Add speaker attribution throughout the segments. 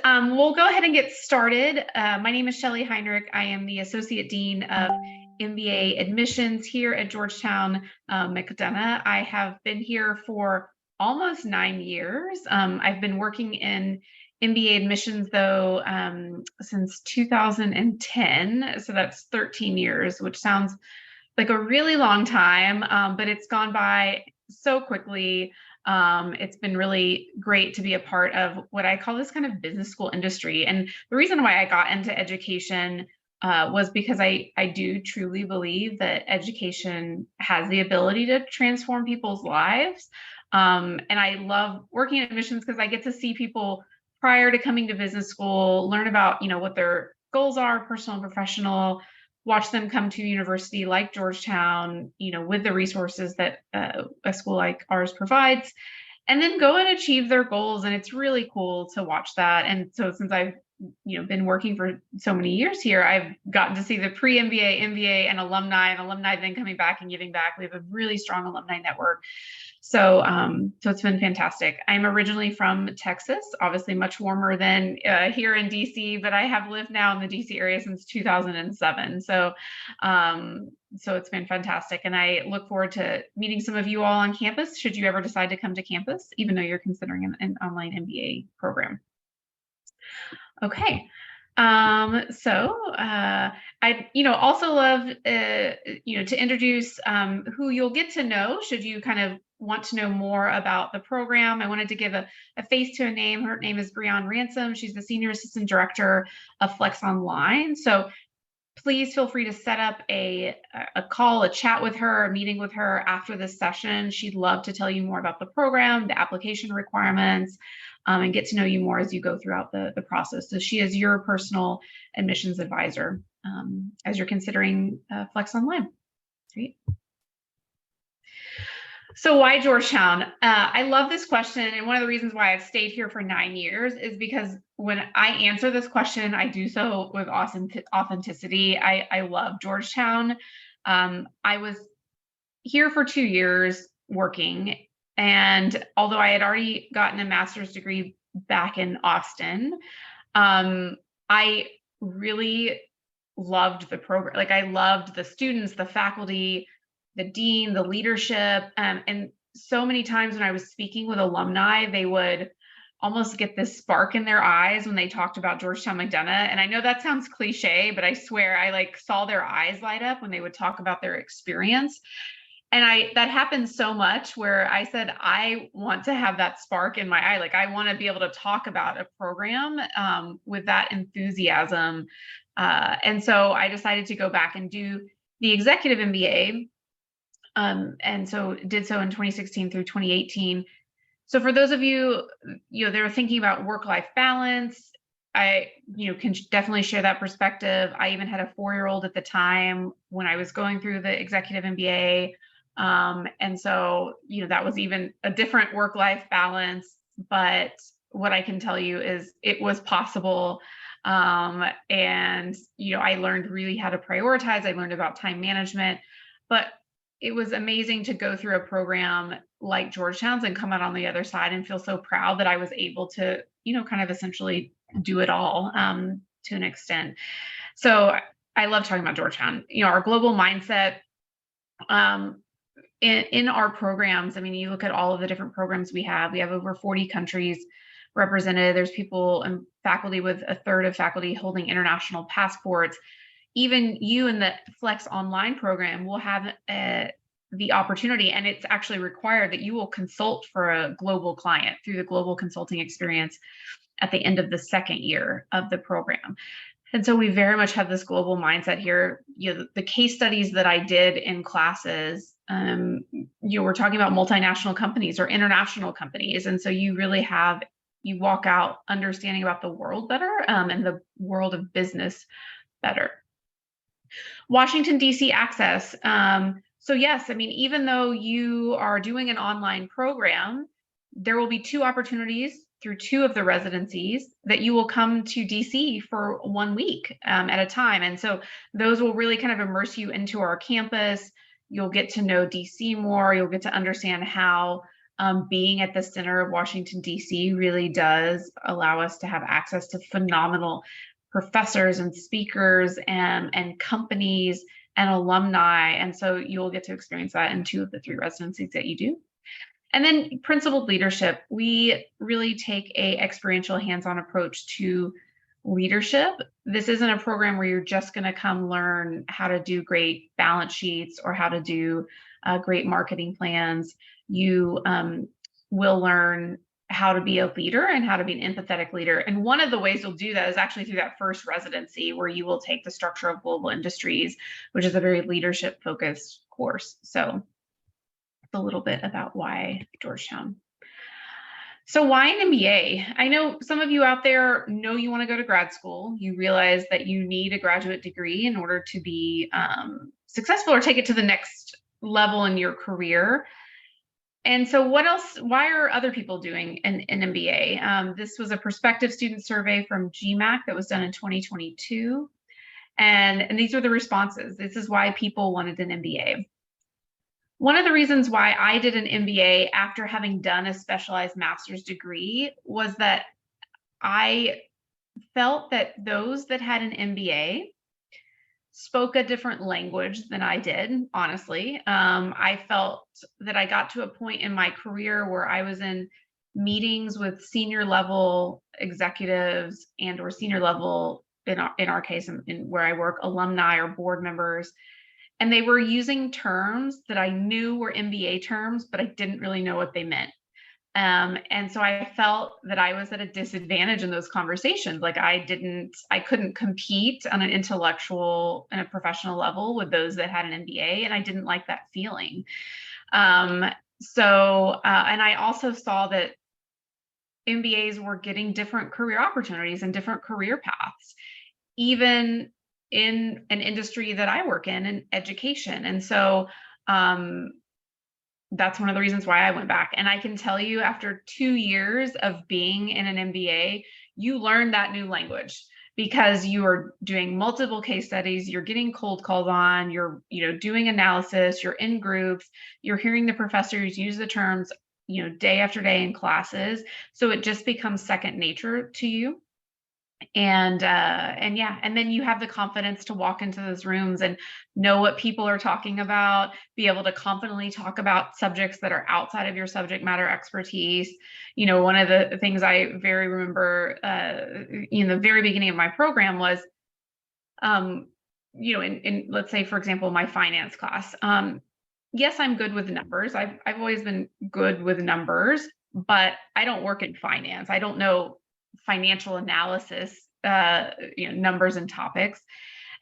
Speaker 1: We'll go ahead and get started. My name is Shelly Heinrich. I am the Associate Dean of MBA Admissions here at Georgetown McDonough. I have been here for almost 9 years. I've been working in MBA admissions, though, since 2010. So that's 13 years, which sounds like a really long time, but it's gone by so quickly. It's been really great to be a part of what I call this kind of business school industry. And the reason why I got into education was because I do truly believe that education has the ability to transform people's lives. And I love working in admissions because I get to see people prior to coming to business school, learn about, what their goals are, personal and professional, watch them come to a university like Georgetown, with the resources that a school like ours provides, and then go and achieve their goals. And it's really cool to watch that. And so since I've been working for so many years here, I've gotten to see the pre-MBA, MBA, and alumni then coming back and giving back. We have a really strong alumni network. So it's been fantastic. I'm originally from Texas, obviously much warmer than here in DC, but I have lived now in the DC area since 2007. So it's been fantastic. And I look forward to meeting some of you all on campus, should you ever decide to come to campus, even though you're considering an online MBA program. Okay. I also love to introduce who you'll get to know should you kind of want to know more about the program. I wanted to give a face to a name. Her name is Breon Ransom. She's the Senior Assistant Director of Flex Online. So please feel free to set up a call, a chat with her, a meeting with her after this session. She'd love to tell you more about the program, the application requirements, and get to know you more as you go throughout the process. So she is your personal admissions advisor as you're considering Flex Online. Great. So why Georgetown? I love this question. And one of the reasons why I've stayed here for 9 years is because when I answer this question, I do so with authenticity. I love Georgetown. I was here for 2 years working. And although I had already gotten a master's degree back in Austin, I really loved the program. Like, I loved the students, the faculty, the dean, the leadership. And so many times when I was speaking with alumni, they would almost get this spark in their eyes when they talked about Georgetown McDonough. And I know that sounds cliche, but I swear I saw their eyes light up when they would talk about their experience. And that happened so much where I said, I want to have that spark in my eye. Like, I want to be able to talk about a program with that enthusiasm. And so I decided to go back and do the executive MBA. And so did so in 2016 through 2018. So for those of you, that are thinking about work-life balance, I, can definitely share that perspective. I even had a 4-year-old at the time when I was going through the executive MBA. And so, that was even a different work-life balance, but what I can tell you is it was possible. And, I learned really how to prioritize. I learned about time management, but it was amazing to go through a program like Georgetown's and come out on the other side and feel so proud that I was able to, kind of essentially do it all to an extent. So I love talking about Georgetown. Our global mindset in our programs. I mean, you look at all of the different programs we have over 40 countries represented. There's people and faculty with a third of faculty holding international passports. Even you in the Flex Online program will have the opportunity, and it's actually required that you will consult for a global client through the global consulting experience at the end of the second year of the program. And so we very much have this global mindset here. The case studies that I did in classes, we're talking about multinational companies or international companies. And so you really you walk out understanding about the world better and the world of business better. Washington, D.C. access. So yes, I mean, even though you are doing an online program, there will be 2 opportunities through 2 of the residencies that you will come to DC for 1 week at a time. And so those will really kind of immerse you into our campus. You'll get to know DC more. You'll get to understand how being at the center of Washington, D.C. really does allow us to have access to phenomenal professors and speakers and companies and alumni. And so you'll get to experience that in 2 of the 3 residencies that you do. And then principled leadership, we really take a experiential hands-on approach to leadership. This isn't a program where you're just going to come learn how to do great balance sheets or how to do great marketing plans. You will learn how to be a leader and how to be an empathetic leader. And one of the ways you'll do that is actually through that first residency, where you will take the structure of global industries, which is a very leadership focused course. So a little bit about why Georgetown. So why an MBA? I know some of you out there know you want to go to grad school. You realize that you need a graduate degree in order to be successful or take it to the next level in your career. And so what else, why are other people doing an MBA? This was a prospective student survey from GMAC that was done in 2022. And these were the responses. This is why people wanted an MBA. One of the reasons why I did an MBA after having done a specialized master's degree was that I felt that those that had an MBA spoke a different language than I did, honestly. I felt that I got to a point in my career where I was in meetings with senior level executives and or senior level, in our case, in where I work, alumni or board members. And they were using terms that I knew were MBA terms, but I didn't really know what they meant. And so I felt that I was at a disadvantage in those conversations. Like I couldn't compete on an intellectual and a professional level with those that had an MBA, and I didn't like that feeling. And I also saw that MBAs were getting different career opportunities and different career paths, even in an industry that I work in education. And so that's one of the reasons why I went back. And I can tell you, after 2 years of being in an MBA, you learn that new language because you are doing multiple case studies, you're getting cold calls on, you're doing analysis, you're in groups, you're hearing the professors use the terms, day after day in classes. So it just becomes second nature to you. And then you have the confidence to walk into those rooms and know what people are talking about, be able to confidently talk about subjects that are outside of your subject matter expertise. One of the things I very remember in the very beginning of my program was, in let's say, for example, my finance class. Yes, I'm good with numbers. I've always been good with numbers, but I don't work in finance. I don't know financial analysis, numbers and topics.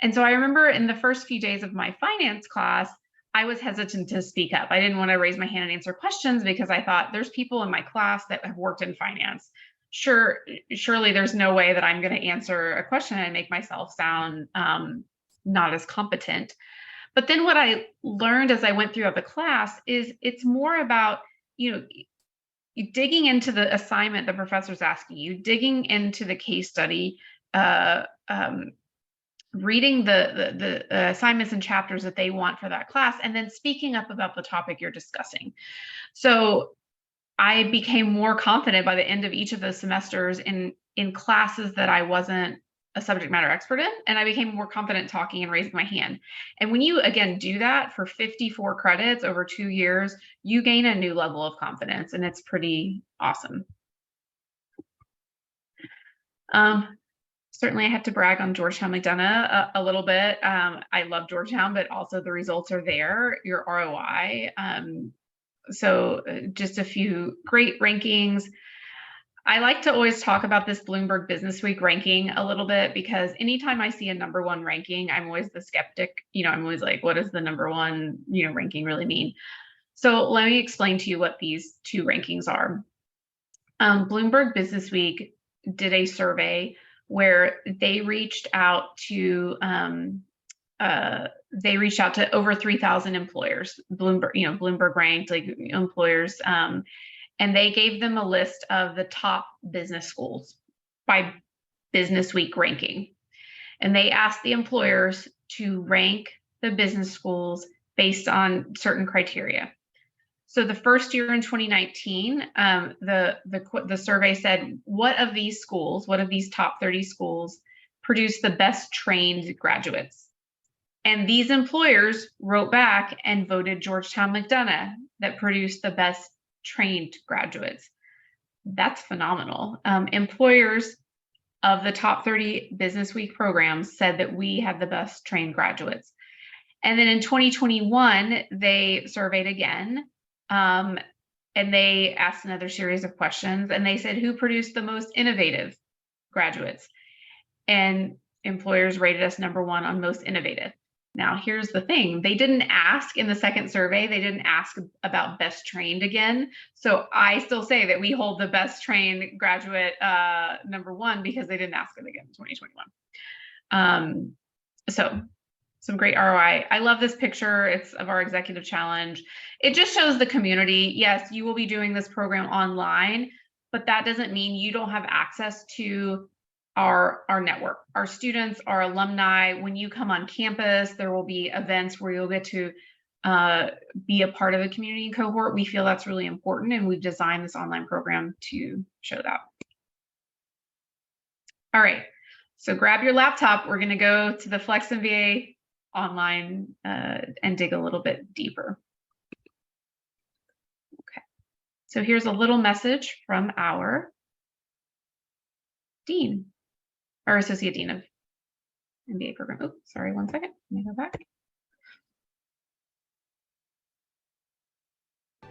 Speaker 1: And so I remember in the first few days of my finance class, I was hesitant to speak up. I didn't want to raise my hand and answer questions because I thought there's people in my class that have worked in finance. Surely there's no way that I'm going to answer a question and make myself sound not as competent. But then what I learned as I went throughout the class is it's more about, digging into the assignment the professor's asking you, digging into the case study, reading the assignments and chapters that they want for that class, and then speaking up about the topic you're discussing. So I became more confident by the end of each of those semesters in classes that I wasn't a subject matter expert in, and I became more confident talking and raising my hand. And when you, again, do that for 54 credits over 2 years, you gain a new level of confidence, and it's pretty awesome. Certainly I have to brag on Georgetown McDonough a little bit. I love Georgetown, but also the results are there, your ROI. So just a few great rankings. I like to always talk about this Bloomberg Business Week ranking a little bit, because anytime I see a #1 ranking, I'm always the skeptic. I'm always like, what does the #1, ranking really mean? So let me explain to you what these 2 rankings are. Bloomberg Business Week did a survey where they reached out to over 3,000 employers. Bloomberg ranked like employers. And they gave them a list of the top business schools by Business Week ranking. And they asked the employers to rank the business schools based on certain criteria. So the first year in 2019, the survey said, what of these top 30 schools produce the best trained graduates? And these employers wrote back and voted Georgetown McDonough that produced the best trained graduates. That's phenomenal. Employers of the top 30 Business Week programs said that we had the best trained graduates. And then in 2021, they surveyed again, and they asked another series of questions, and they said, who produced the most innovative graduates? And employers rated us number one on most innovative. Now, here's the thing. They didn't ask in the second survey, they didn't ask about best trained again. So I still say that we hold the best trained graduate number one because they didn't ask it again in 2021. So some great ROI. I love this picture. It's of our executive challenge. It just shows the community. Yes, you will be doing this program online, but that doesn't mean you don't have access to our network, our students, our alumni. When you come on campus, there will be events where you'll get to be a part of a community cohort. We feel that's really important, and we've designed this online program to show that. All right, so grab your laptop. We're going to go to the Flex MBA Online and dig a little bit deeper. Okay, so here's a little message from our dean, our associate dean of MBA program. Oh, sorry, one second. Let me go back.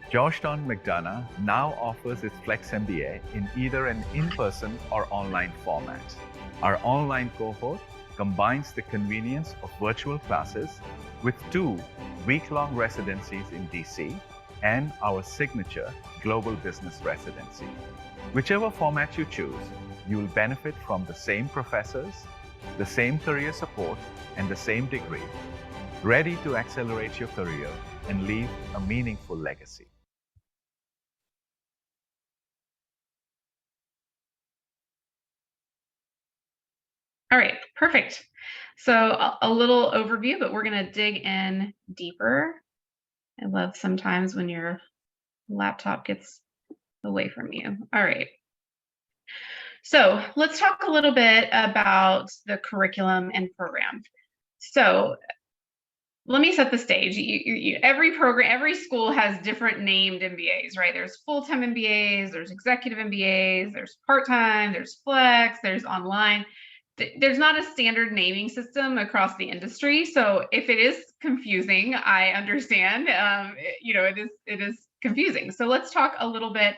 Speaker 2: Georgetown McDonough now offers its Flex MBA in either an in-person or online format. Our online cohort combines the convenience of virtual classes with 2 week-long residencies in DC and our signature global business residency. Whichever format you choose, you will benefit from the same professors, the same career support, and the same degree, ready to accelerate your career and leave a meaningful legacy.
Speaker 1: All right, perfect. So a little overview, but we're going to dig in deeper. I love sometimes when your laptop gets away from you. All right. So let's talk a little bit about the curriculum and program. So let me set the stage. Every program, every school has different named MBAs, right? There's full-time MBAs, there's executive MBAs, there's part-time, there's flex, there's online. There's not a standard naming system across the industry. So if it is confusing, I understand, it is confusing. So let's talk a little bit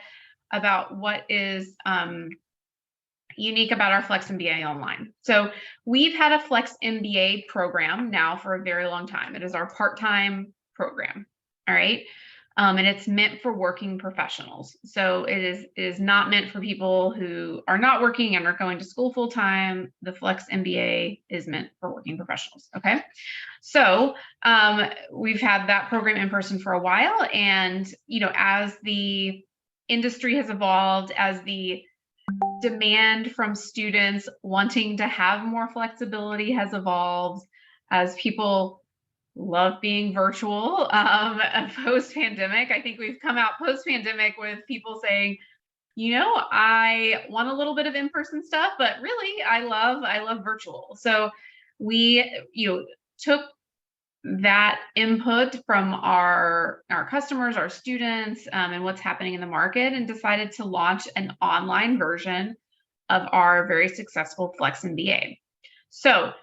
Speaker 1: about what is unique about our Flex MBA Online. So we've had a Flex MBA program now for a very long time. It is our part-time program, all right? And it's meant for working professionals. So it is not meant for people who are not working and are going to school full-time. The Flex MBA is meant for working professionals, okay? So we've had that program in person for a while, and as the industry has evolved, as the demand from students wanting to have more flexibility has evolved, as people love being virtual post-pandemic. I think we've come out post-pandemic with people saying, I want a little bit of in-person stuff, but really I love virtual. So we took that input from our customers, our students, and what's happening in the market, and decided to launch an online version of our very successful Flex MBA. So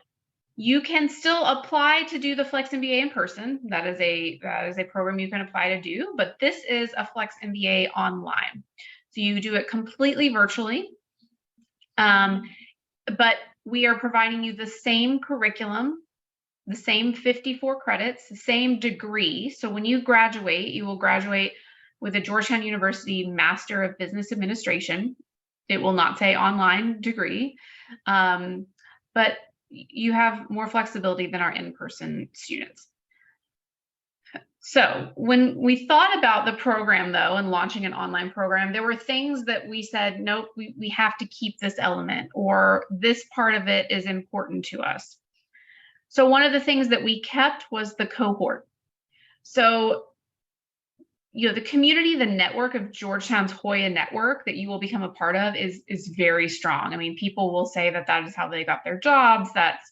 Speaker 1: you can still apply to do the Flex MBA in person. That is a program you can apply to do, but this is a Flex MBA online. So you do it completely virtually, but we are providing you the same curriculum, the same 54 credits, the same degree. So when you graduate, you will graduate with a Georgetown University Master of Business Administration. It will not say online degree, but you have more flexibility than our in-person students. So when we thought about the program, though, and launching an online program, there were things that we said, nope, we have to keep this element, or this part of it is important to us. So one of the things that we kept was the cohort. So the community, the network of Georgetown's Hoya network that you will become a part of is very strong. I mean, people will say that is how they got their jobs. That's,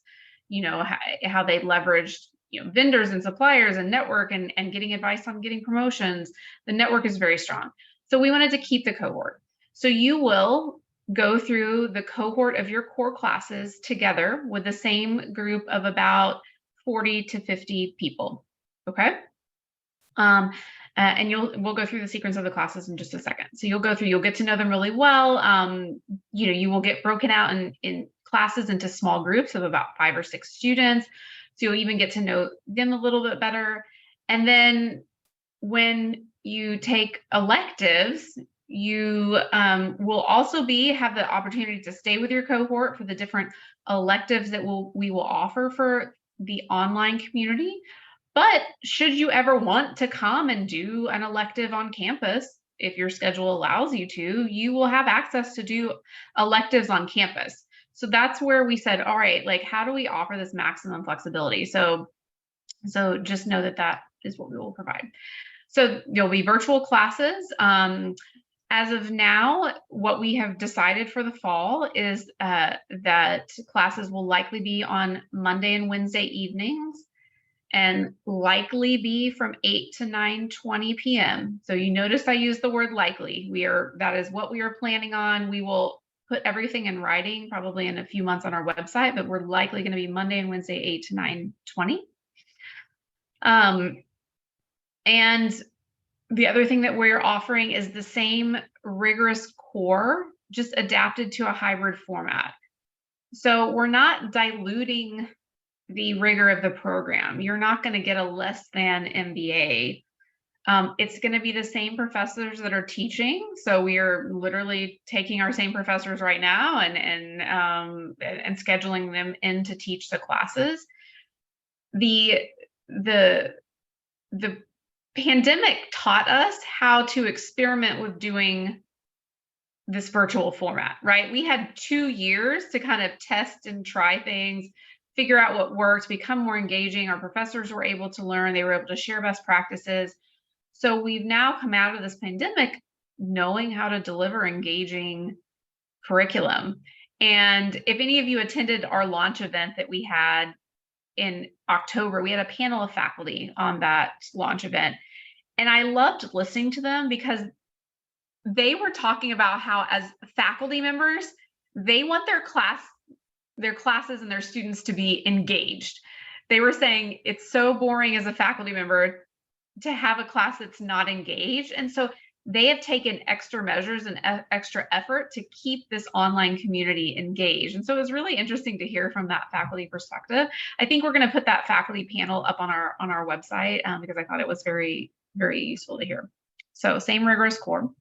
Speaker 1: how they leveraged, vendors and suppliers and network and getting advice on getting promotions. The network is very strong. So we wanted to keep the cohort. So you will go through the cohort of your core classes together with the same group of about 40 to 50 people. Okay. And we'll go through the sequence of the classes in just a second. So you'll get to know them really well. You will get broken out in classes into small groups of about 5 or 6 students. So you'll even get to know them a little bit better. And then when you take electives, you will also have the opportunity to stay with your cohort for the different electives that we will offer for the online community. But should you ever want to come and do an elective on campus, if your schedule allows you to, you will have access to do electives on campus. So that's where we said, all right, like, how do we offer this maximum flexibility? So just know that is what we will provide. So there'll be virtual classes. As of now, what we have decided for the fall is that classes will likely be on Monday and Wednesday evenings, and likely be from 8 to 9:20 p.m. So you notice I use the word likely. That is what we are planning on. We will put everything in writing probably in a few months on our website, but we're likely going to be Monday and Wednesday, 8 to 9:20. And the other thing that we're offering is the same rigorous core, just adapted to a hybrid format. So we're not diluting the rigor of the program. You're not going to get a less than MBA. It's going to be the same professors that are teaching. So we are literally taking our same professors right now and scheduling them in to teach the classes. The pandemic taught us how to experiment with doing this virtual format, right? We had 2 years to kind of test and try things, figure out what worked, become more engaging. Our professors were able to learn, they were able to share best practices. So we've now come out of this pandemic knowing how to deliver engaging curriculum. And if any of you attended our launch event that we had in October, we had a panel of faculty on that launch event. And I loved listening to them because they were talking about how, as faculty members, they want their classes and their students to be engaged. They were saying it's so boring as a faculty member to have a class that's not engaged. And so they have taken extra measures and extra effort to keep this online community engaged. And so it was really interesting to hear from that faculty perspective. I think we're going to put that faculty panel up on our website because I thought it was very, very useful to hear. So same rigorous core.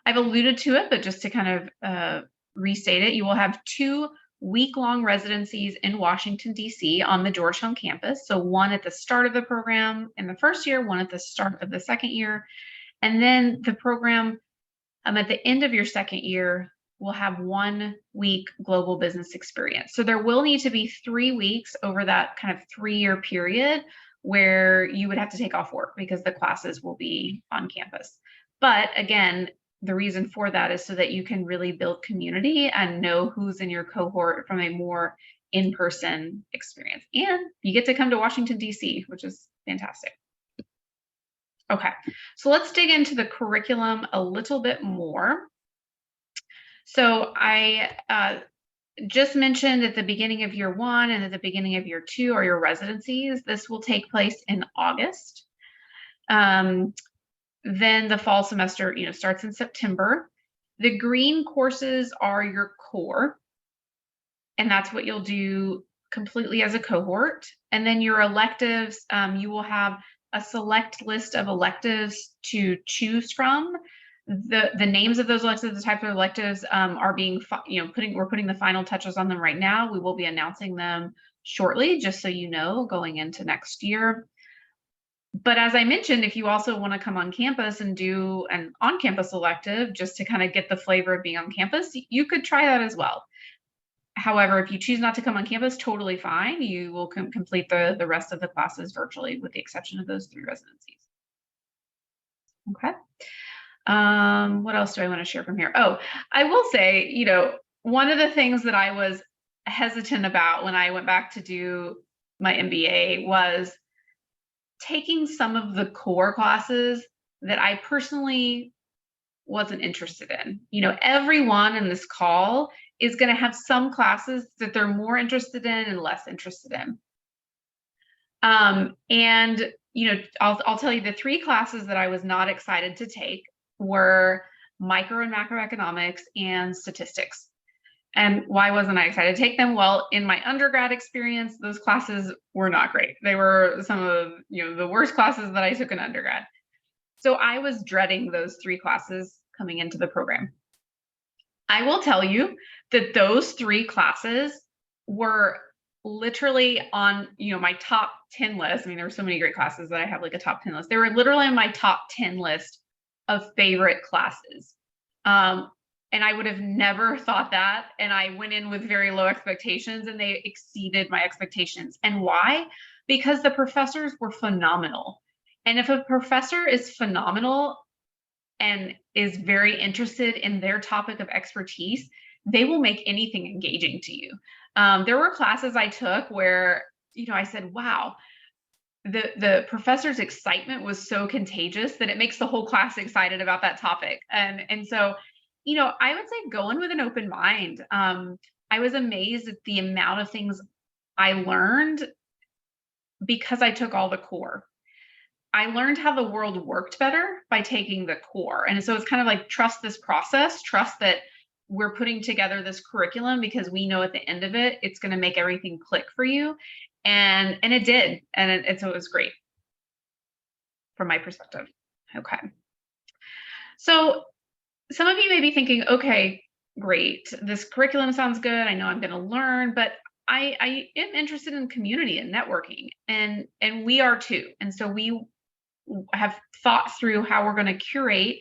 Speaker 1: I've alluded to it, but just to kind of restate it, you will have 2 week-long residencies in Washington, D.C. on the Georgetown campus. So one at the start of the program in the first year, one at the start of the second year. And then the program at the end of your second year will have 1 week global business experience. So there will need to be 3 weeks over that kind of 3-year period where you would have to take off work because the classes will be on campus. But again, the reason for that is so that you can really build community and know who's in your cohort from a more in-person experience. And you get to come to Washington, D.C., which is fantastic. Okay, so let's dig into the curriculum a little bit more. So I just mentioned at the beginning of year 1 and at the beginning of year 2 are your residencies. This will take place in August. Then the fall semester, starts in September. The green courses are your core, and that's what you'll do completely as a cohort. And then your electives, you will have a select list of electives to choose from. The names of those electives, the types of electives are being, we're putting the final touches on them right now. We will be announcing them shortly, just so you know, going into next year. But as I mentioned, if you also want to come on campus and do an on-campus elective just to kind of get the flavor of being on campus, you could try that as well. However, if you choose not to come on campus, totally fine. You will complete the rest of the classes virtually with the exception of those 3 residencies. Okay. What else do I want to share from here? Oh, I will say, one of the things that I was hesitant about when I went back to do my MBA was taking some of the core classes that I personally wasn't interested in. Everyone in this call is going to have some classes that they're more interested in and less interested in. And I'll tell you the three classes that I was not excited to take were micro and macroeconomics and statistics. And why wasn't I excited to take them? Well, in my undergrad experience, those classes were not great. They were some of the worst classes that I took in undergrad. So I was dreading those three classes coming into the program. I will tell you that those three classes were literally on my top 10 list. I mean, there were so many great classes that I have like a top 10 list. They were literally on my top 10 list of favorite classes. And I would have never thought that. And I went in with very low expectations and they exceeded my expectations. And why? Because the professors were phenomenal. And if a professor is phenomenal and is very interested in their topic of expertise, they will make anything engaging to you. There were classes I took where, I said, wow, the professor's excitement was so contagious that it makes the whole class excited about that topic. And so, I would say go in with an open mind. I was amazed at the amount of things I learned because I took all the core. I learned how the world worked better by taking the core. And so it's kind of like, trust this process, trust that we're putting together this curriculum because we know at the end of it, it's going to make everything click for you. And it did. And so it was great from my perspective. Okay. So some of you may be thinking, okay, great. This curriculum sounds good. I know I'm going to learn, but I am interested in community and networking, and we are too. And so we have thought through how we're going to curate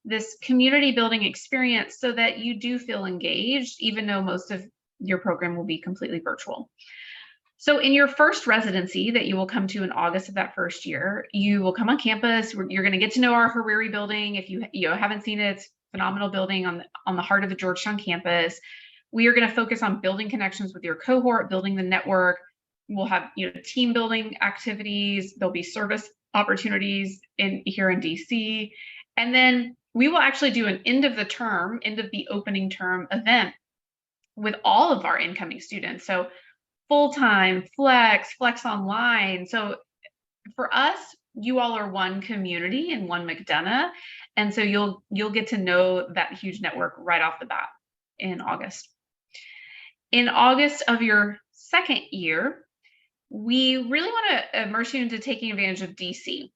Speaker 1: this community building experience so that you do feel engaged, even though most of your program will be completely virtual. So in your first residency that you will come to in August of that first year, you will come on campus. You're going to get to know our Hariri building. If you haven't seen it, it's a phenomenal building on the heart of the Georgetown campus. We are going to focus on building connections with your cohort, building the network. We'll have team building activities. There'll be service opportunities here in DC. And then we will actually do an end of the opening term event with all of our incoming students. So full-time, Flex Online. So for us, you all are one community and one McDonough. And so you'll get to know that huge network right off the bat in August. In August of your second year, we really want to immerse you into taking advantage of DC.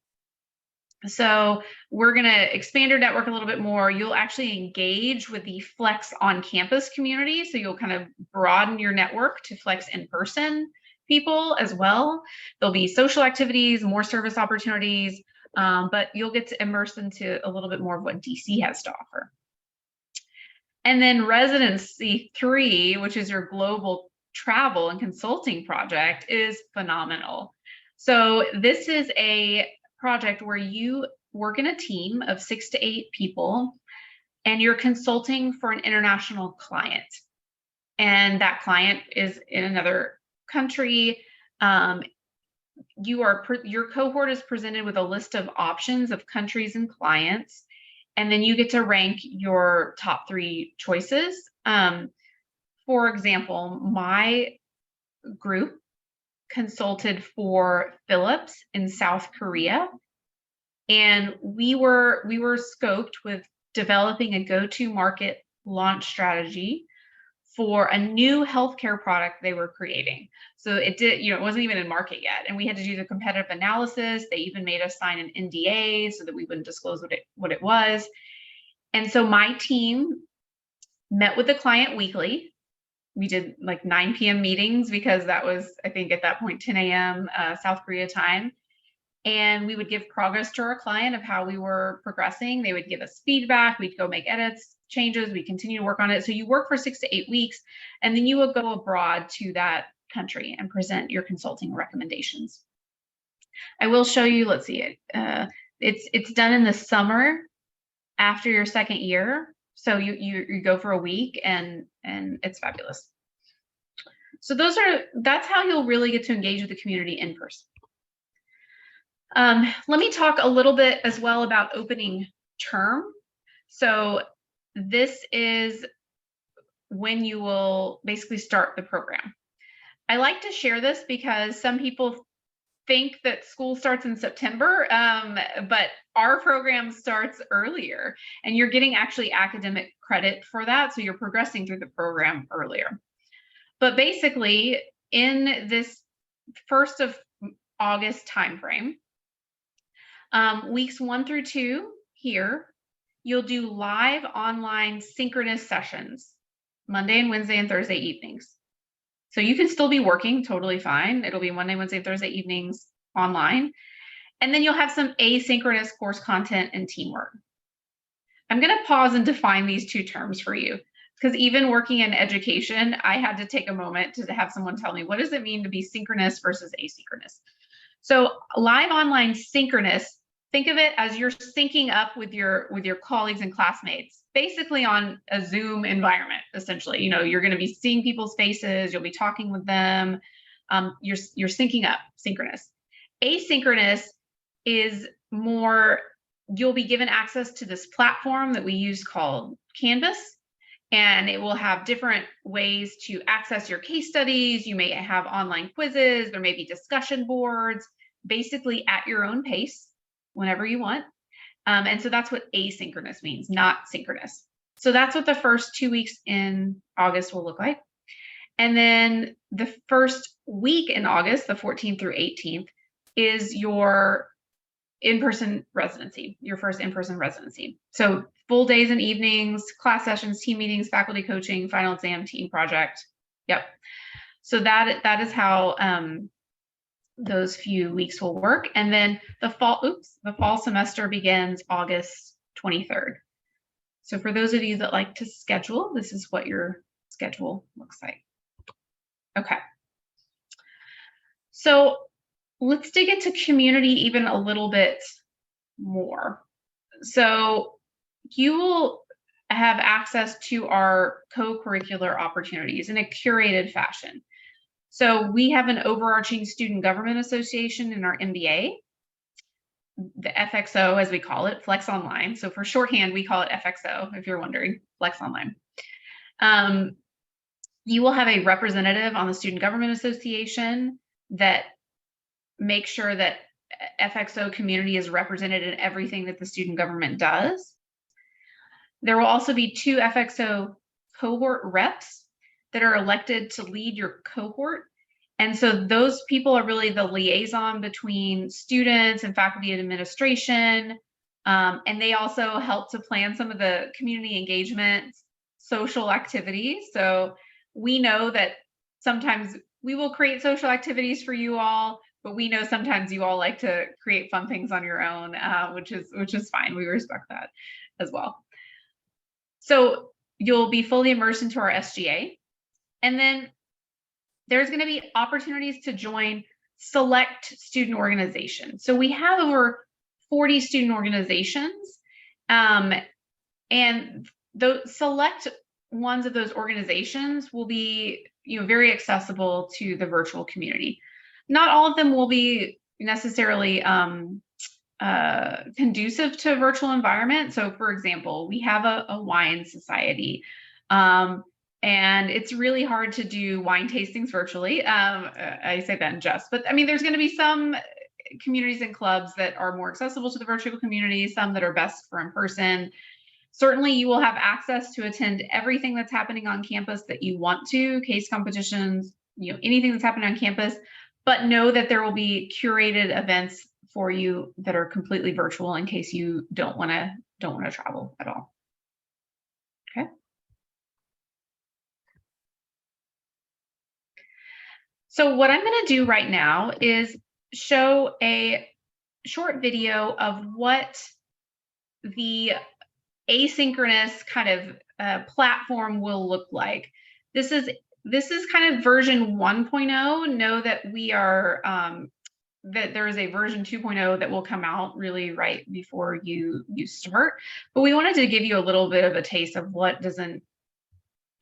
Speaker 1: So we're going to expand your network a little bit more. You'll actually engage with the Flex on campus community. So you'll kind of broaden your network to Flex in-person people as well. There'll be social activities, more service opportunities, but you'll get to immerse into a little bit more of what DC has to offer. And then residency 3, which is your global travel and consulting project, is phenomenal. So this is a project where you work in a team of 6 to 8 people and you're consulting for an international client. And that client is in another country. Your cohort is presented with a list of options of countries and clients, and then you get to rank your top 3 choices. For example, my group consulted for Philips in South Korea, and we were scoped with developing a go-to-market launch strategy for a new healthcare product they were creating. So it wasn't even in market yet, and we had to do the competitive analysis. They even made us sign an NDA so that we wouldn't disclose what it was. And so my team met with the client weekly. We did like 9 p.m. meetings because that was, I think at that point, 10 a.m. South Korea time. And we would give progress to our client of how we were progressing. They would give us feedback. We'd go make edits, changes. We continue to work on it. So you work for 6 to 8 weeks, and then you will go abroad to that country and present your consulting recommendations. I will show you, let's see, It's done in the summer after your second year. So you go for a week, and it's fabulous. So that's how you'll really get to engage with the community in person. Let me talk a little bit as well about opening term. So this is when you will basically start the program. I like to share this because some people think that school starts in September, but our program starts earlier, and you're getting actually academic credit for that. So you're progressing through the program earlier. But basically, in this 1st of August timeframe, weeks 1 through 2 here, you'll do live online synchronous sessions, Monday and Wednesday and Thursday evenings. So you can still be working totally fine. It'll be Monday, Wednesday, Thursday evenings online. And then you'll have some asynchronous course content and teamwork. I'm going to pause and define these two terms for you, because even working in education, I had to take a moment to have someone tell me, what does it mean to be synchronous versus asynchronous? So live online synchronous, think of it as you're syncing up with your colleagues and classmates, basically on a Zoom environment. Essentially, you're going to be seeing people's faces, you'll be talking with them, you're syncing up, synchronous. Asynchronous is more, you'll be given access to this platform that we use called Canvas, and it will have different ways to access your case studies. You may have online quizzes, there may be discussion boards, basically at your own pace, whenever you want. And so that's what asynchronous means, not synchronous. So that's what the first 2 weeks in August will look like. And then the first week in August, the 14th through 18th, is your in-person residency, your first in-person residency. So full days and evenings, class sessions, team meetings, faculty coaching, final exam, team project. Yep. So that is how those few weeks will work. And then the fall semester begins August 23rd. So for those of you that like to schedule, this is what your schedule looks like. Okay. So let's dig into community even a little bit more. So you will have access to our co-curricular opportunities in a curated fashion. So we have an overarching student government association in our MBA, the FXO as we call it, Flex Online. So for shorthand, we call it FXO, if you're wondering, Flex Online. You will have a representative on the Student Government Association that makes sure that FXO community is represented in everything that the student government does. There will also be 2 FXO cohort reps that are elected to lead your cohort. And so those people are really the liaison between students and faculty and administration. And they also help to plan some of the community engagement, social activities. So we know that sometimes we will create social activities for you all, but we know sometimes you all like to create fun things on your own, which is fine. We respect that as well. So you'll be fully immersed into our SGA. And then there's going to be opportunities to join select student organizations. So we have over 40 student organizations, and the select ones of those organizations will be very accessible to the virtual community. Not all of them will be necessarily conducive to a virtual environment. So for example, we have a wine society, and it's really hard to do wine tastings virtually. I say that in jest, but I mean, there's going to be some communities and clubs that are more accessible to the virtual community, some that are best for in person. Certainly you will have access to attend everything that's happening on campus that you want to, case competitions, anything that's happening on campus, but know that there will be curated events for you that are completely virtual in case you don't want to travel at all. Okay. So what I'm going to do right now is show a short video of what the asynchronous kind of platform will look like. This is kind of version 1.0. Know that we are that there is a version 2.0 that will come out really right before you start. But we wanted to give you a little bit of a taste of what does an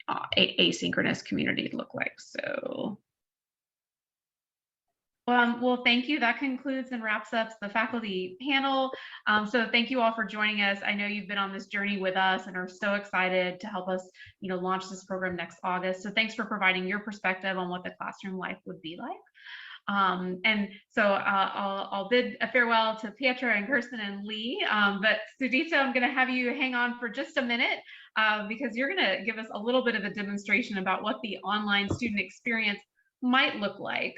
Speaker 1: asynchronous community look like. So well, thank you. That concludes and wraps up the faculty panel. So thank you all for joining us. I know you've been on this journey with us and are so excited to help us, launch this program next August. So thanks for providing your perspective on what the classroom life would be like. And so I'll bid a farewell to Pietra and Kirsten and Lee. But Sudita, I'm going to have you hang on for just a minute because you're going to give us a little bit of a demonstration about what the online student experience might look like.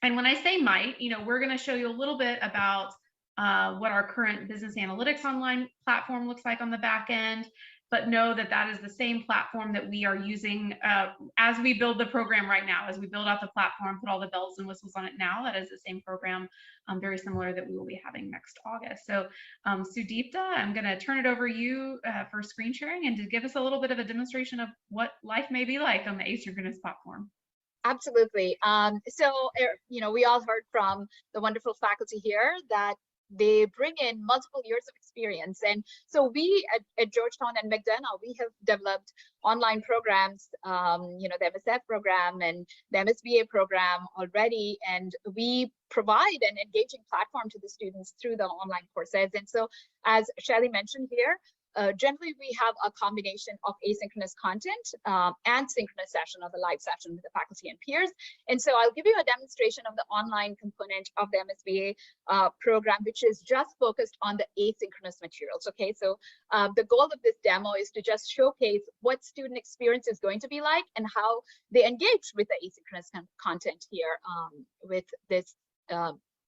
Speaker 1: And when I say might, we're going to show you a little bit about what our current business analytics online platform looks like on the back end, but know that that is the same platform that we are using as we build the program right now. As we build out the platform, put all the bells and whistles on it now, that is the same program, very similar, that we will be having next August. So Sudipta, I'm going to turn it over to you for screen sharing and to give us a little bit of a demonstration of what life may be like on the asynchronous platform.
Speaker 3: Absolutely. So, we all heard from the wonderful faculty here that they bring in multiple years of experience. And so we at Georgetown and McDonough, we have developed online programs, the MSF program and the MSBA program already. And we provide an engaging platform to the students through the online courses. And so, as Shelly mentioned here, generally, we have a combination of asynchronous content and synchronous session, or the live session with the faculty and peers. And so I'll give you a demonstration of the online component of the MSBA program, which is just focused on the asynchronous materials. Okay, so the goal of this demo is to just showcase what student experience is going to be like and how they engage with the asynchronous content here with this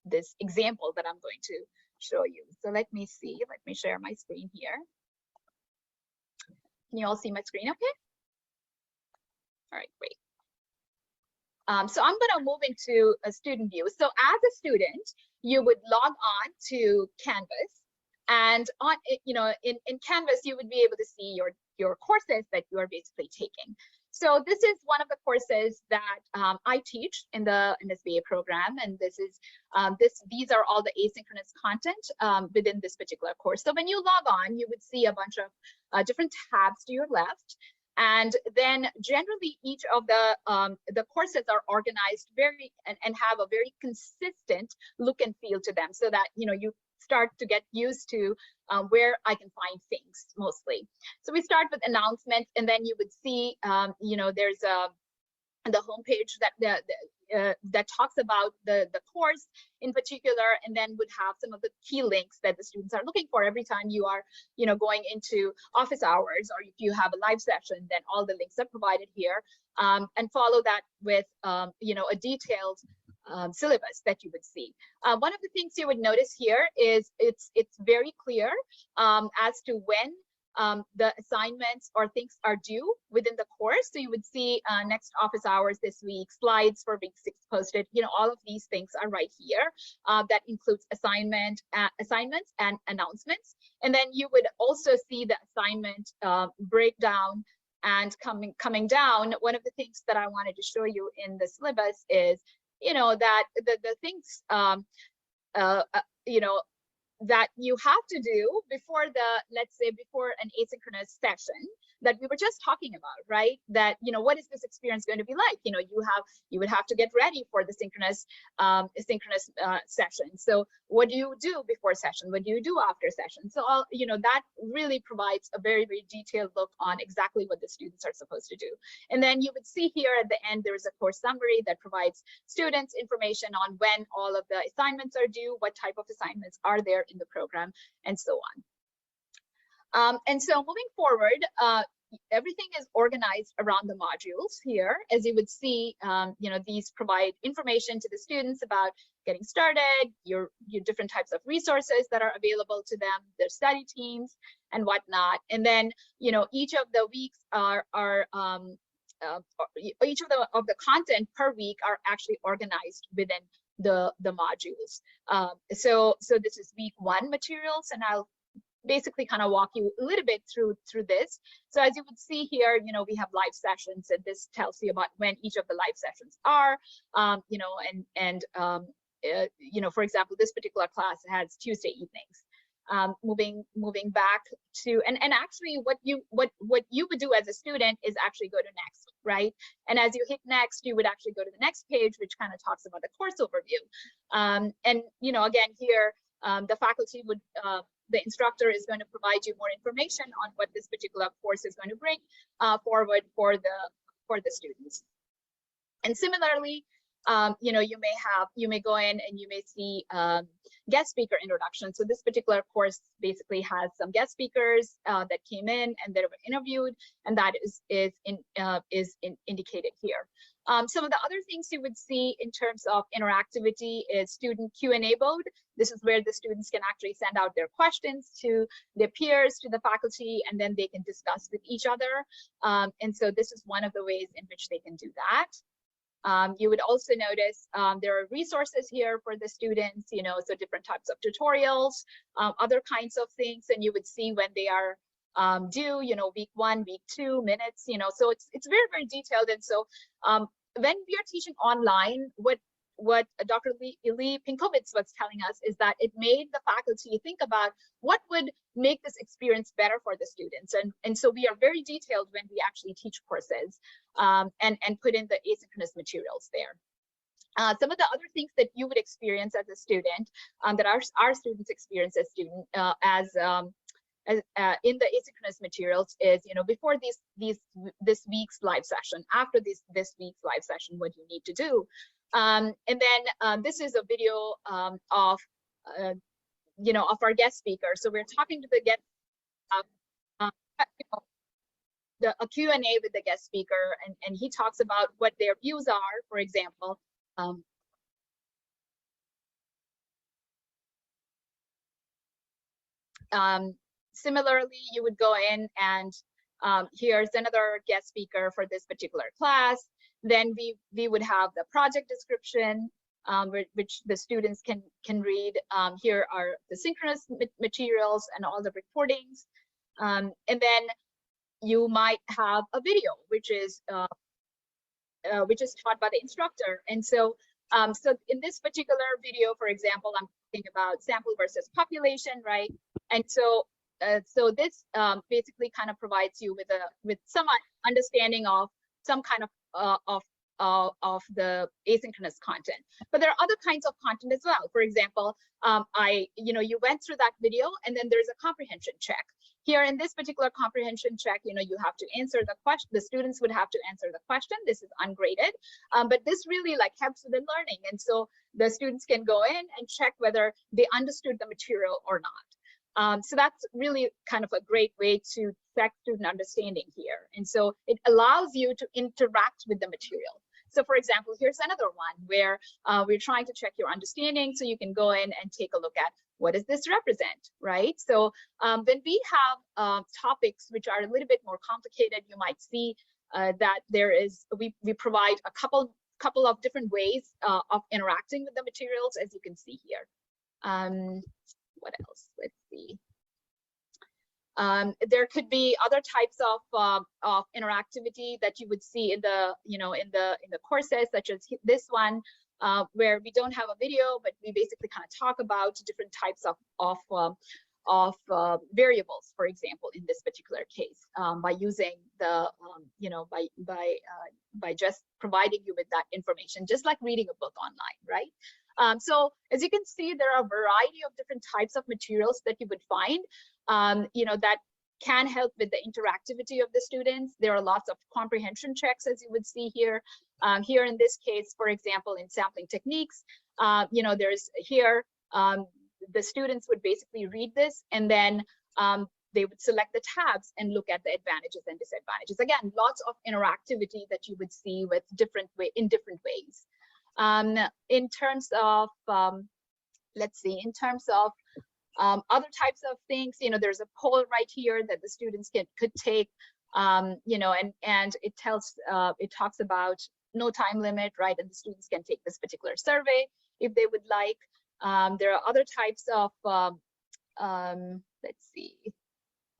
Speaker 3: this example that I'm going to show you. So let me share my screen here. Can you all see my screen okay? All right, great. So I'm going to move into a student view. So as a student, you would log on to Canvas, and on in Canvas you would be able to see your courses that you are basically taking. So this is one of the courses that I teach in the MSBA program, and these are all the asynchronous content within this particular course. So when you log on, you would see a bunch of different tabs to your left, and then generally each of the courses are organized and have a very consistent look and feel to them, so that you start to get used to where I can find things mostly. So we start with announcements, and then you would see, there's the homepage that talks about the course in particular, and then would have some of the key links that the students are looking for every time you are, going into office hours, or if you have a live session, then all the links are provided here, and follow that with, a detailed syllabus that you would see. One of the things you would notice here is it's very clear as to when the assignments or things are due within the course. So you would see next office hours this week, slides for week 6 posted. All of these things are right here. That includes assignments and announcements. And then you would also see the assignment breakdown. And coming down, one of the things that I wanted to show you in the syllabus is that the things that you have to do before let's say before an asynchronous session that we were just talking about, right? That what is this experience going to be like? You would have to get ready for the synchronous session. So what do you do before session? What do you do after session? So that really provides a very, very detailed look on exactly what the students are supposed to do. And then you would see here at the end there is a course summary that provides students information on when all of the assignments are due, what type of assignments are there in the program, and so on. And so moving forward, everything is organized around the modules here. As you would see, these provide information to the students about getting started, your different types of resources that are available to them, their study teams, and whatnot. And then, each of the weeks each of the content per week are actually organized within the modules. So this is week 1 materials, and I'll basically kind of walk you a little bit through this. So as you would see here, we have live sessions, and this tells you about when each of the live sessions are, for example, this particular class has Tuesday evenings. Moving back to, and actually what you would do as a student is actually go to next, right? And as you hit next, you would actually go to the next page, which kind of talks about the course overview. And again, here, the faculty would, the instructor is going to provide you more information on what this particular course is going to bring forward for the students. And similarly, you may go in and you may see guest speaker introduction. So this particular course basically has some guest speakers that came in and that were interviewed, and that is indicated here. Some of the other things you would see in terms of interactivity is student Q&A board. This is where the students can actually send out their questions to their peers, to the faculty, and then they can discuss with each other. And so this is one of the ways in which they can do that. You would also notice there are resources here for the students, so different types of tutorials, other kinds of things, and you would see when they are due, week 1, week 2, minutes, so it's very, very detailed. And so when we are teaching online, what Dr. Lee Pinkovitz was telling us is that it made the faculty think about what would make this experience better for the students. And so we are very detailed when we actually teach courses and put in the asynchronous materials there. Some of the other things that you would experience as a student, that our students experience as in the asynchronous materials is, before this week's live session, after this week's live session, what you need to do. And then this is a video of our guest speaker. So we're talking to the guest, a Q&A with the guest speaker, and he talks about what their views are, for example. Similarly, you would go in and here's another guest speaker for this particular class. Then we would have the project description, which the students can read. Here are the synchronous materials and all the recordings. And then you might have a video, which is taught by the instructor. And so, so in this particular video, for example, I'm talking about sample versus population, right? And so, so this basically kind of provides you with some understanding of some kind of the asynchronous content. But there are other kinds of content as well. For example, you went through that video, and then there's a comprehension check. Here in this particular comprehension check, you have to answer the question. The students would have to answer the question. This is ungraded, but this really helps with the learning. And so the students can go in and check whether they understood the material or not. So that's really kind of a great way to check student understanding here. And so it allows you to interact with the material. So for example, here's another one where we're trying to check your understanding. So you can go in and take a look at what does this represent, right? So when we have topics which are a little bit more complicated, you might see that we provide a couple of different ways of interacting with the materials, as you can see here. What else? Let's see. There could be other types of interactivity that you would see in the in the courses, such as this one, where we don't have a video, but we basically kind of talk about different types of variables, for example, in this particular case, by using the by just providing you with that information, just like reading a book online, right? So as you can see, there are a variety of different types of materials that you would find, that can help with the interactivity of the students. There are lots of comprehension checks, as you would see here. Here in this case, for example, in sampling techniques, there's here, the students would basically read this, and then they would select the tabs and look at the advantages and disadvantages. Again, lots of interactivity that you would see with in different ways. In terms of, let's see, in terms of other types of things, there's a poll right here that the students could take, and it talks about no time limit, right? And the students can take this particular survey if they would like. There are other types of, let's see,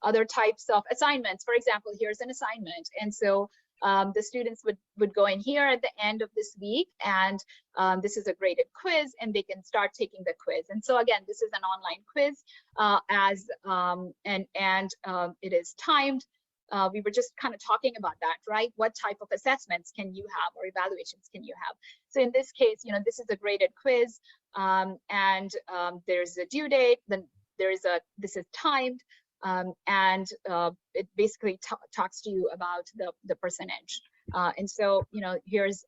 Speaker 3: other types of assignments. For example, here's an assignment. And so The students would go in here at the end of this week, and this is a graded quiz, and they can start taking the quiz. And so again, this is an online quiz, it is timed. We were just kind of talking about that, right? What type of assessments can you have, or evaluations can you have? So in this case, this is a graded quiz, there's a due date, then this is timed, it basically talks to you about the percentage. And so, here's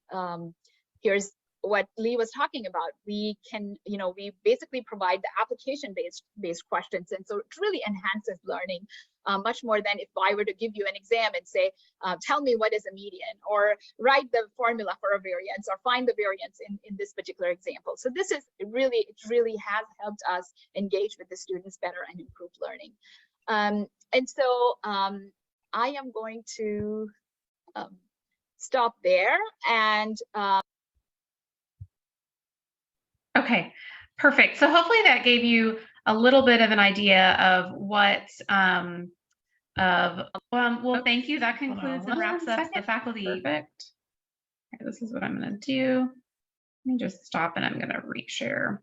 Speaker 3: what Lee was talking about. We can, we basically provide the application-based questions. And so it really enhances learning much more than if I were to give you an exam and say, tell me what is a median, or write the formula for a variance, or find the variance in this particular example. So this is it really has helped us engage with the students better and improve learning. And so I am going to stop there and
Speaker 1: okay, perfect. So hopefully that gave you a little bit of an idea of what well, thank you. That concludes and wraps up the faculty. Perfect. Okay, this is what I'm going to do. Let me just stop, and I'm going to reshare.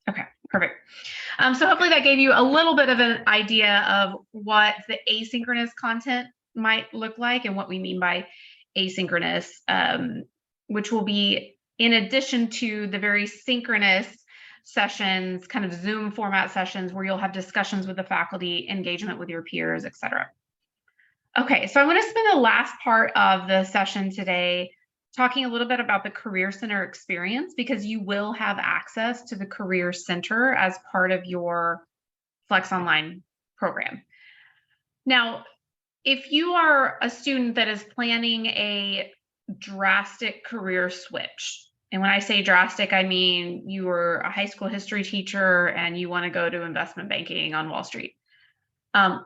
Speaker 1: Okay, perfect. So hopefully that gave you a little bit of an idea of what the asynchronous content might look like and what we mean by asynchronous, which will be in addition to the very synchronous sessions, kind of Zoom format sessions where you'll have discussions with the faculty, engagement with your peers, et cetera. Okay, so I'm going to spend the last part of the session today talking a little bit about the Career Center experience, because you will have access to the Career Center as part of your Flex Online program. Now, if you are a student that is planning a drastic career switch, and when I say drastic, I mean you were a high school history teacher and you want to go to investment banking on Wall Street,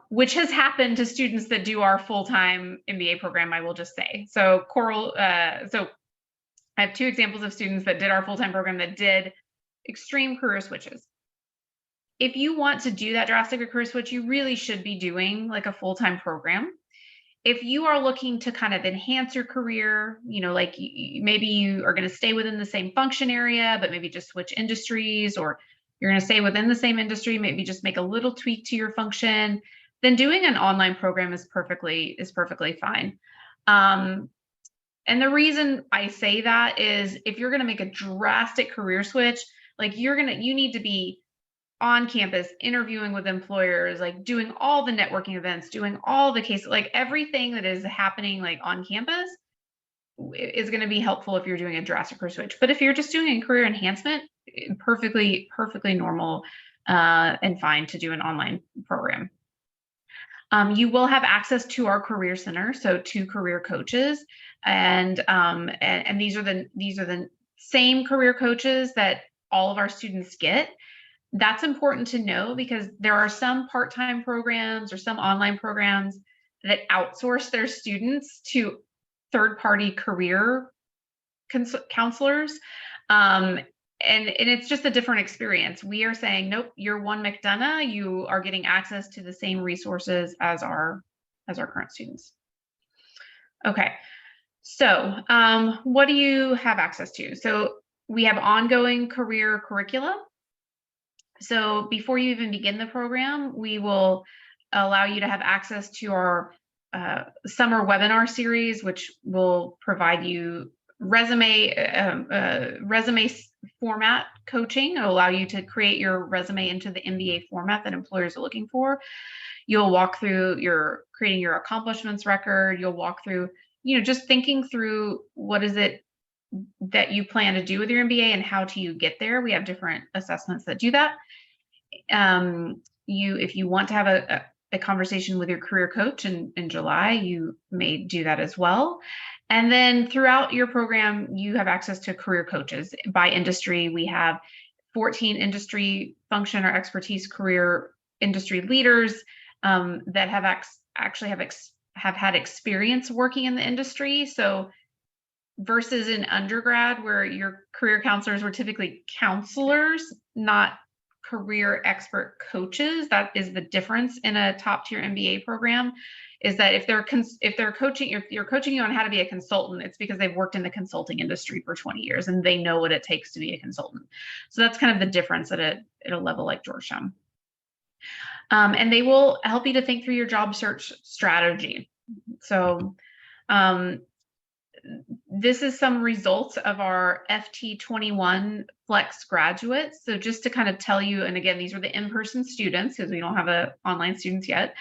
Speaker 1: which has happened to students that do our full-time MBA program, I will just say. So so I have two examples of students that did our full-time program that did extreme career switches. If you want to do that drastic career switch, you really should be doing like a full-time program. If you are looking to kind of enhance your career, like maybe you are going to stay within the same function area, but maybe just switch industries, or you're going to stay within the same industry, maybe just make a little tweak to your function, then doing an online program is perfectly fine. And the reason I say that is if you're going to make a drastic career switch, like you need to be on campus, interviewing with employers, like doing all the networking events, doing all the cases, like everything that is happening like on campus is going to be helpful if you're doing a drastic career switch. But if you're just doing a career enhancement, perfectly normal and fine to do an online program. You will have access to our Career Center, so 2 career coaches, and these are the same career coaches that all of our students get. That's important to know because there are some part-time programs or some online programs that outsource their students to third-party career counselors. And it's just a different experience. We are saying, nope, you're one McDonough, you are getting access to the same resources as our current students. Okay, so what do you have access to? So we have ongoing career curricula. So before you even begin the program, we will allow you to have access to our summer webinar series, which will provide you resume format coaching. It'll allow you to create your resume into the MBA format that employers are looking for. You'll walk through creating your accomplishments record. You'll walk through, just thinking through what is it that you plan to do with your MBA and how do you get there. We have different assessments that do that. If you want to have a conversation with your career coach in July, you may do that as well. And then throughout your program, you have access to career coaches by industry. We have 14 industry function or expertise career industry leaders that have have had experience working in the industry. So versus in undergrad where your career counselors were typically counselors, not career expert coaches. That is the difference in a top tier MBA program, is that if they're coaching, if you're coaching you on how to be a consultant, it's because they've worked in the consulting industry for 20 years and they know what it takes to be a consultant. So that's kind of the difference at a level like Georgetown. And they will help you to think through your job search strategy. So this is some results of our FT21 Flex graduates. So just to kind of tell you, and again, these are the in-person students because we don't have online students yet,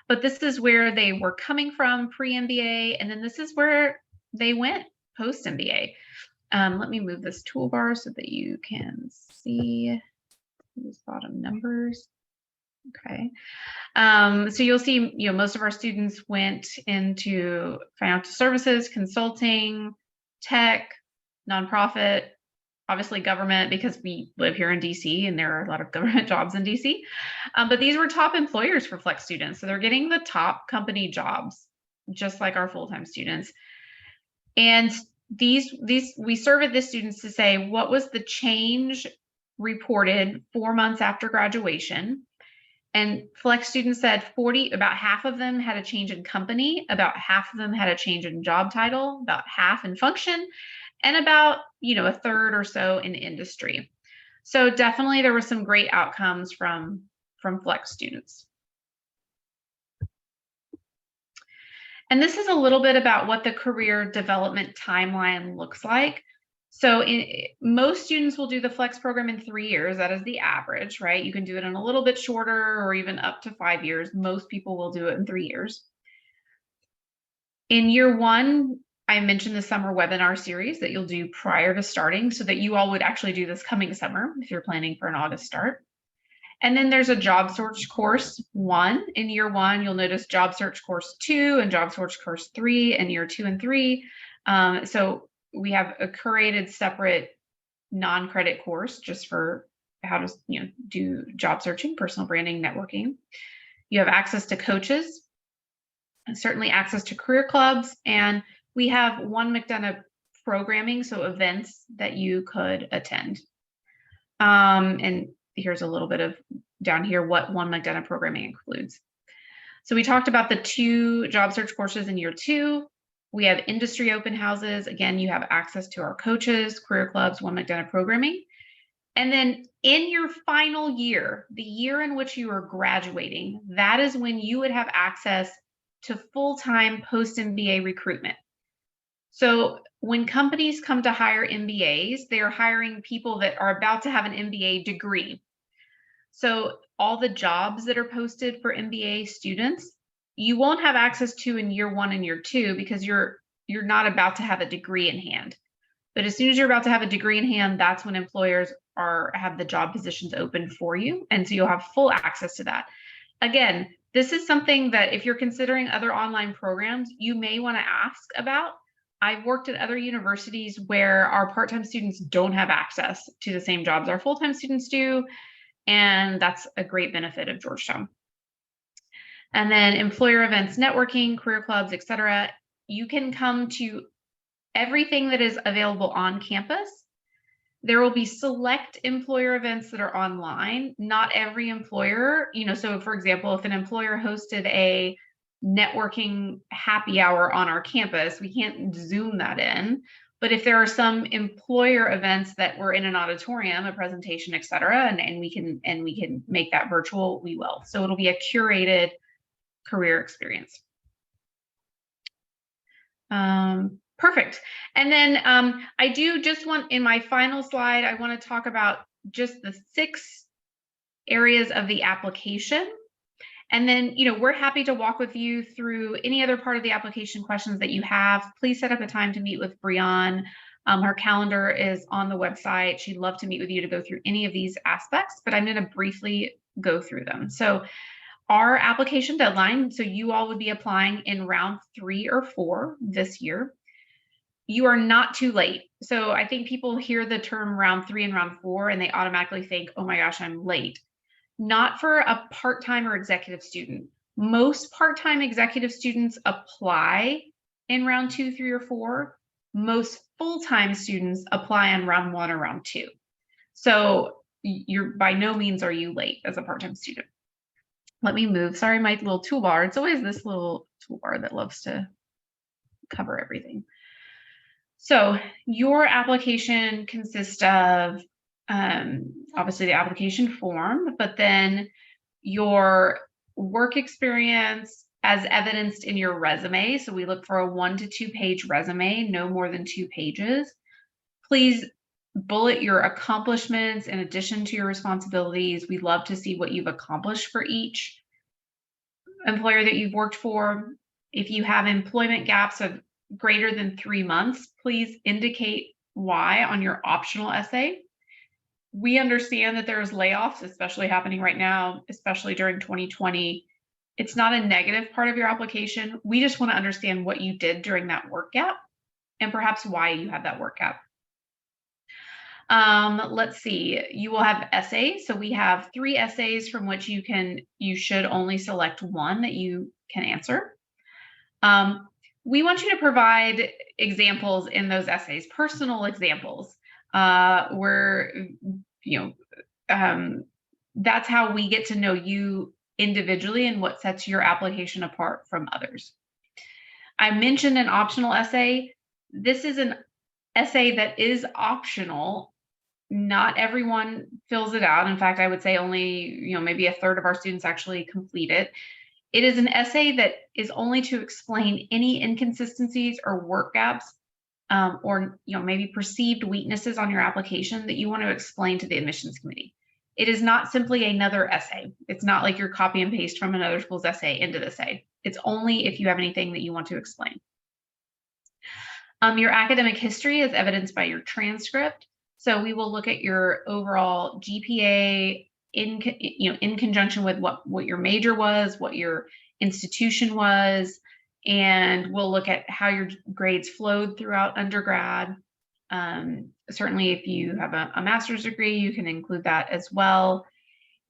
Speaker 1: but this is where they were coming from pre-MBA, and then this is where they went post-MBA. Let me move this toolbar so that you can see these bottom numbers. Okay. So you'll see, most of our students went into financial services, consulting, tech, nonprofit, obviously government, because we live here in DC and there are a lot of government jobs in DC. But these were top employers for Flex students. So they're getting the top company jobs, just like our full-time students. And we surveyed the students to say, what was the change reported 4 months after graduation? And Flex students said about half of them had a change in company, about half of them had a change in job title, about half in function, and about, a third or so in industry. So definitely there were some great outcomes from Flex students. And this is a little bit about what the career development timeline looks like. So most students will do the Flex program in 3 years. That is the average, right? You can do it in a little bit shorter or even up to 5 years. Most people will do it in 3 years. In year 1, I mentioned the summer webinar series that you'll do prior to starting so that you all would actually do this coming summer if you're planning for an August start. And then there's a job search course 1. In year 1, you'll notice job search course 2 and job search course 3 in year 2 and 3. So we have a curated separate non-credit course just for how to do job searching, personal branding, networking. You have access to coaches, and certainly access to career clubs, and we have One McDonough programming, so events that you could attend. And here's a little bit of down here what One McDonough programming includes. So we talked about the 2 job search courses in year 2. We have industry open houses. Again, you have access to our coaches, career clubs, One McDonough programming. And then in your final year, the year in which you are graduating, that is when you would have access to full-time post-MBA recruitment. So when companies come to hire MBAs, they are hiring people that are about to have an MBA degree. So all the jobs that are posted for MBA students, you won't have access to in year 1 and year 2 because you're not about to have a degree in hand. But as soon as you're about to have a degree in hand, that's when employers have the job positions open for you. And so you'll have full access to that. Again, this is something that if you're considering other online programs, you may want to ask about. I've worked at other universities where our part-time students don't have access to the same jobs our full-time students do. And that's a great benefit of Georgetown. And then employer events, networking, career clubs, etc. You can come to everything that is available on campus. There will be select employer events that are online. Not every employer, so for example, if an employer hosted a networking happy hour on our campus, we can't Zoom that in. But if there are some employer events that were in an auditorium, a presentation, etc., and we can make that virtual, we will. So it'll be a curated career experience. Perfect. And then I do just want, in my final slide, I want to talk about just the 6 areas of the application. And then, we're happy to walk with you through any other part of the application questions that you have. Please set up a time to meet with Brianne. Her calendar is on the website. She'd love to meet with you to go through any of these aspects, but I'm going to briefly go through them. So our application deadline, so you all would be applying in round 3 or 4 this year. You are not too late. So I think people hear the term round 3 and round 4 and they automatically think, oh my gosh, I'm late. Not for a part-time or executive student. Most part-time executive students apply in round 2, 3, or 4. Most full-time students apply on round 1 or round 2. So you're by no means are you late as a part-time student. Let me move. Sorry, my little toolbar. It's always this little toolbar that loves to cover everything. So your application consists of obviously the application form, but then your work experience as evidenced in your resume. So we look for a 1 to 2 page resume, no more than 2 pages. Please bullet your accomplishments in addition to your responsibilities. We'd love to see what you've accomplished for each employer that you've worked for. If you have employment gaps of greater than 3 months, please indicate why on your optional essay. We understand that there's layoffs, especially happening right now, especially during 2020. It's not a negative part of your application. We just want to understand what you did during that work gap and perhaps why you had that work gap. Let's see, you will have essays. So we have 3 essays from which you should only select one that you can answer. We want you to provide examples in those essays, personal examples, where, that's how we get to know you individually and what sets your application apart from others. I mentioned an optional essay. This is an essay that is optional. Not everyone fills it out. In fact, I would say only, maybe a third of our students actually complete it. It is an essay that is only to explain any inconsistencies or work gaps, or maybe perceived weaknesses on your application that you want to explain to the admissions committee. It is not simply another essay. It's not like you're copy and paste from another school's essay into the essay. It's only if you have anything that you want to explain. Your academic history is evidenced by your transcript. So we will look at your overall GPA in conjunction with what your major was, what your institution was, and we'll look at how your grades flowed throughout undergrad. Certainly if you have a master's degree, you can include that as well.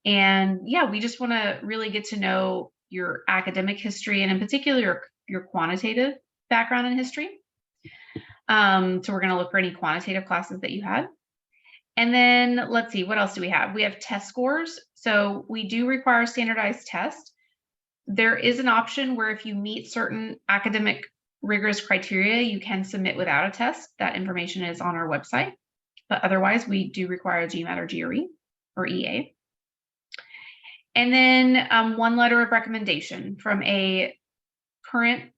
Speaker 1: And yeah, we just want to really get to know your academic history and in particular your quantitative background in history. So we're going to look for any quantitative classes that you had. And then let's see, what else do we have? We have test scores. So we do require a standardized test. There is an option where if you meet certain academic rigorous criteria, you can submit without a test. That information is on our website. But otherwise, we do require a GMAT or GRE or EA. And then 1 letter of recommendation from a current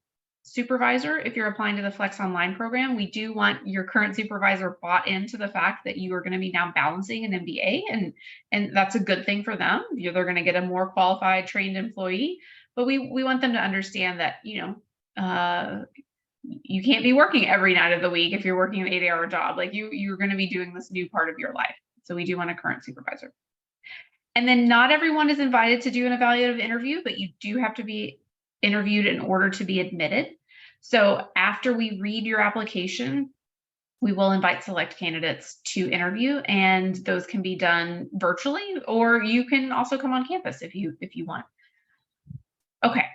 Speaker 1: supervisor. If you're applying to the Flex Online program, we do want your current supervisor bought into the fact that you are going to be now balancing an MBA, and that's a good thing for them. They're going to get a more qualified, trained employee, but we want them to understand that you can't be working every night of the week if you're working an 8-hour job. Like you're going to be doing this new part of your life. So we do want a current supervisor. And then not everyone is invited to do an evaluative interview, but you do have to be interviewed in order to be admitted. So after we read your application, we will invite select candidates to interview, and those can be done virtually, or you can also come on campus if you want. Okay,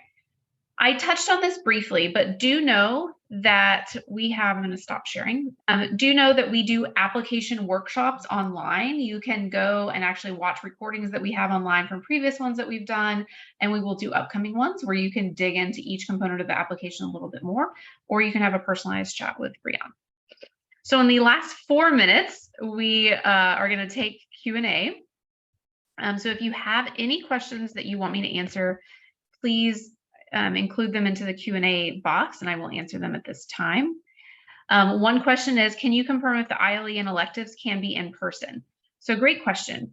Speaker 1: I touched on this briefly, but do know that I'm going to stop sharing. Do know that we do application workshops online. You can go and actually watch recordings that we have online from previous ones that we've done, and we will do upcoming ones where you can dig into each component of the application a little bit more, or you can have a personalized chat with Brianna. So in the last 4 minutes, we are going to take Q&A. So if you have any questions that you want me to answer, please include them into the Q&A box, and I will answer them at this time. One question is, can you confirm if the ILE and electives can be in person? So great question.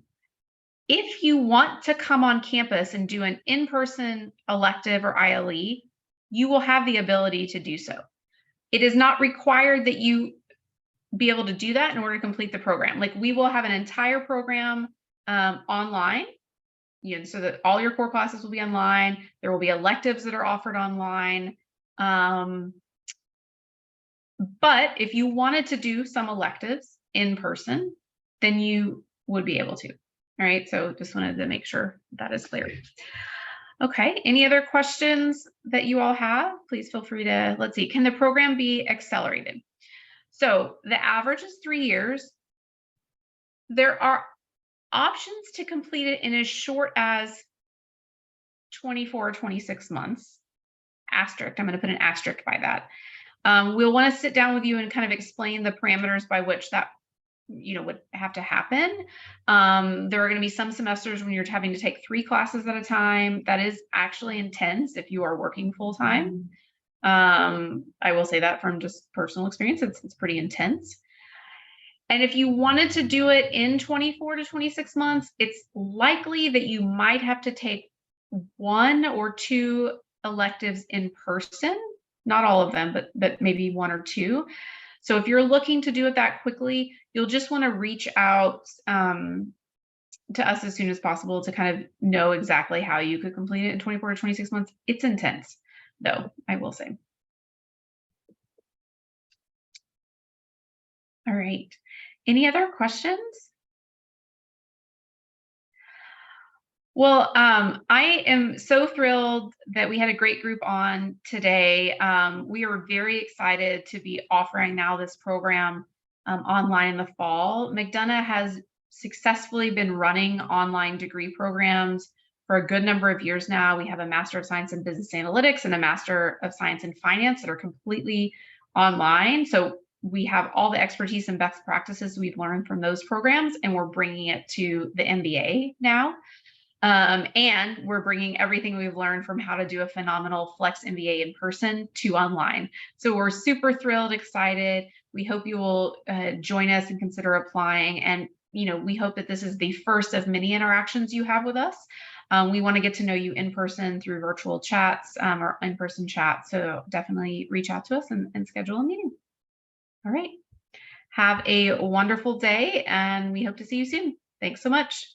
Speaker 1: If you want to come on campus and do an in-person elective or ILE, you will have the ability to do so. It is not required that you be able to do that in order to complete the program. Like we will have an entire program online. So that all your core classes will be online. There will be electives that are offered online. But if you wanted to do some electives in person, then you would be able to. All right, so just wanted to make sure that is clear. Okay, any other questions that you all have? Please feel free to, let's see, can the program be accelerated? So the average is 3 years. There are options to complete it in as short as 24 or 26 months. Asterisk, I'm going to put an asterisk by that. We'll want to sit down with you and kind of explain the parameters by which that would have to happen. There are going to be some semesters when you're having to take 3 classes at a time. That is actually intense if you are working full time. I will say that from just personal experience, it's pretty intense. And if you wanted to do it in 24 to 26 months, it's likely that you might have to take 1 or 2 electives in person, not all of them, but maybe 1 or 2. So if you're looking to do it that quickly, you'll just want to reach out to us as soon as possible to kind of know exactly how you could complete it in 24 to 26 months. It's intense, though, I will say. All right. Any other questions? Well, I am so thrilled that we had a great group on today. We are very excited to be offering now this program online in the fall. McDonough has successfully been running online degree programs for a good number of years now. We have a Master of Science in Business Analytics and a Master of Science in Finance that are completely online. So we have all the expertise and best practices we've learned from those programs, and we're bringing it to the MBA now. And we're bringing everything we've learned from how to do a phenomenal Flex MBA in person to online. So we're super thrilled, excited. We hope you will join us and consider applying. And we hope that this is the first of many interactions you have with us. We want to get to know you in person through virtual chats or in-person chats. So definitely reach out to us and schedule a meeting. All right. Have a wonderful day, and we hope to see you soon. Thanks so much.